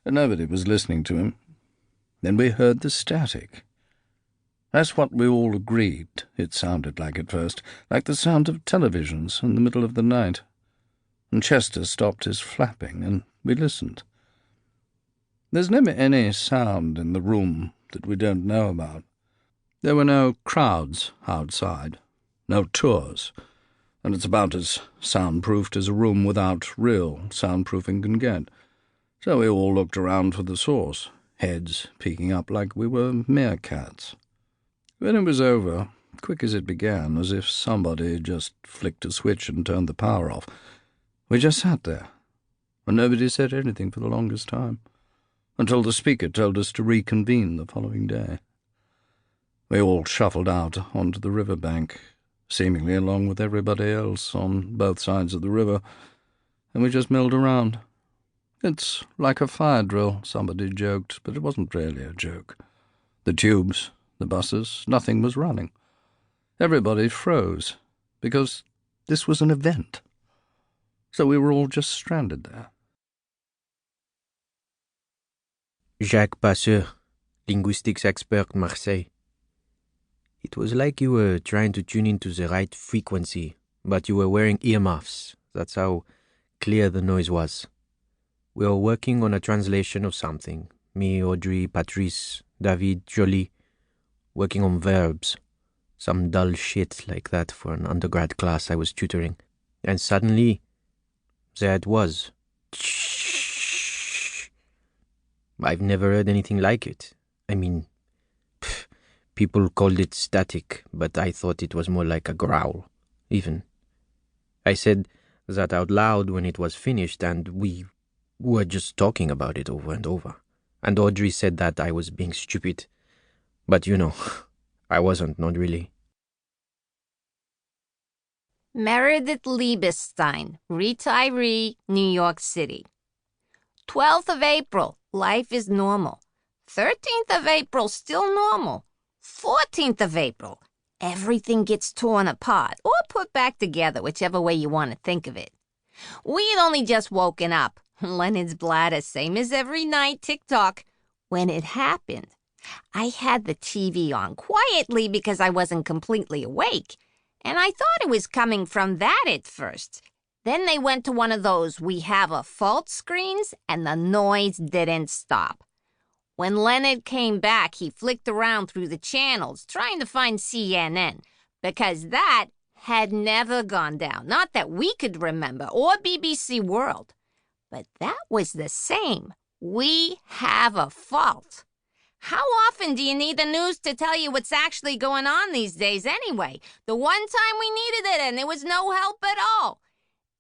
and nobody was listening to him. Then we heard the static. That's what we all agreed it sounded like at first, like the sound of televisions in the middle of the night. And Chester stopped his flapping, and we listened. There's never any sound in the room that we don't know about. There were no crowds outside, no tours, and it's about as soundproofed as a room without real soundproofing can get. So we all looked around for the source, heads peeking up like we were meerkats. When it was over, quick as it began, as if somebody just flicked a switch and turned the power off, we just sat there, and nobody said anything for the longest time, until the speaker told us to reconvene the following day. We all shuffled out onto the river bank, seemingly along with everybody else on both sides of the river, and we just milled around. It's like a fire drill, somebody joked, but it wasn't really a joke. The tubes, the buses, nothing was running. Everybody froze, because this was an event. So we were all just stranded there. Jacques Passeur, linguistics expert, Marseille. It was like you were trying to tune into the right frequency, but you were wearing earmuffs. That's how clear the noise was. We were working on a translation of something. Me, Audrey, Patrice, David, Jolie. Working on verbs. Some dull shit like that for an undergrad class I was tutoring. And suddenly, there it was. I've never heard anything like it. I mean, people called it static, but I thought it was more like a growl, even. I said that out loud when it was finished, and we were just talking about it over and over. And Audrey said that I was being stupid. But you know, I wasn't, not really. Meredith Liebestein, retiree, New York City. 12th of April, life is normal. 13th of April, still normal. 14th of April, everything gets torn apart or put back together, whichever way you want to think of it. We had only just woken up. Leonard's bladder, same as every night, tick-tock. When it happened, I had the TV on quietly because I wasn't completely awake, and I thought it was coming from that at first. Then they went to one of those "we have a fault" screens, and the noise didn't stop. When Leonard came back, he flicked around through the channels, trying to find CNN, because that had never gone down, not that we could remember, or BBC World. But that was the same. We have a fault. How often do you need the news to tell you what's actually going on these days anyway? The one time we needed it and there was no help at all.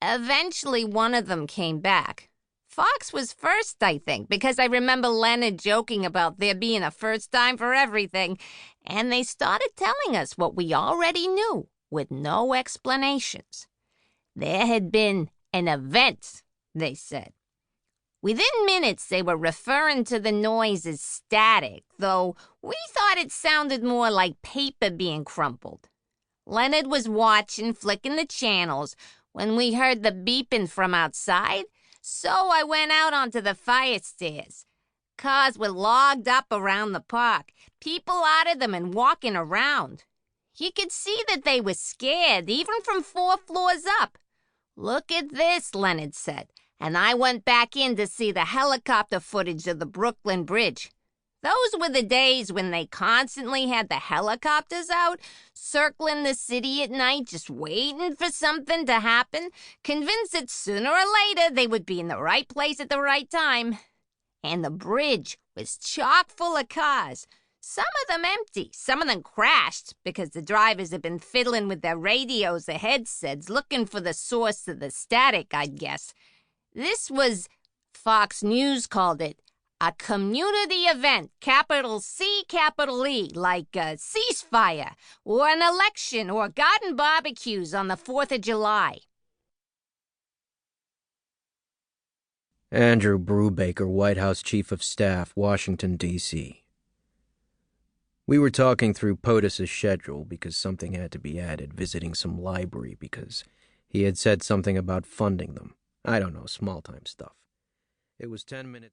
Eventually, one of them came back. Fox was first, I think, because I remember Leonard joking about there being a first time for everything, and they started telling us what we already knew, with no explanations. There had been an event, they said. Within minutes, they were referring to the noise as static, though we thought it sounded more like paper being crumpled. Leonard was watching, flicking the channels, when we heard the beeping from outside, so I went out onto the fire stairs. Cars were logged up around the park, people out of them and walking around. You could see that they were scared, even from 4 floors up. "Look at this," Leonard said, and I went back in to see the helicopter footage of the Brooklyn Bridge. Those were the days when they constantly had the helicopters out, circling the city at night, just waiting for something to happen, convinced that sooner or later they would be in the right place at the right time. And the bridge was chock full of cars, some of them empty, some of them crashed because the drivers had been fiddling with their radios or headsets, looking for the source of the static, I'd guess. This was, Fox News called it, a community event, capital C, capital E, like a ceasefire, or an election, or garden barbecues on the 4th of July. Andrew Brubaker, White House Chief of Staff, Washington, D.C. We were talking through POTUS's schedule because something had to be added, visiting some library because he had said something about funding them. I don't know, small-time stuff. It was 10 minutes.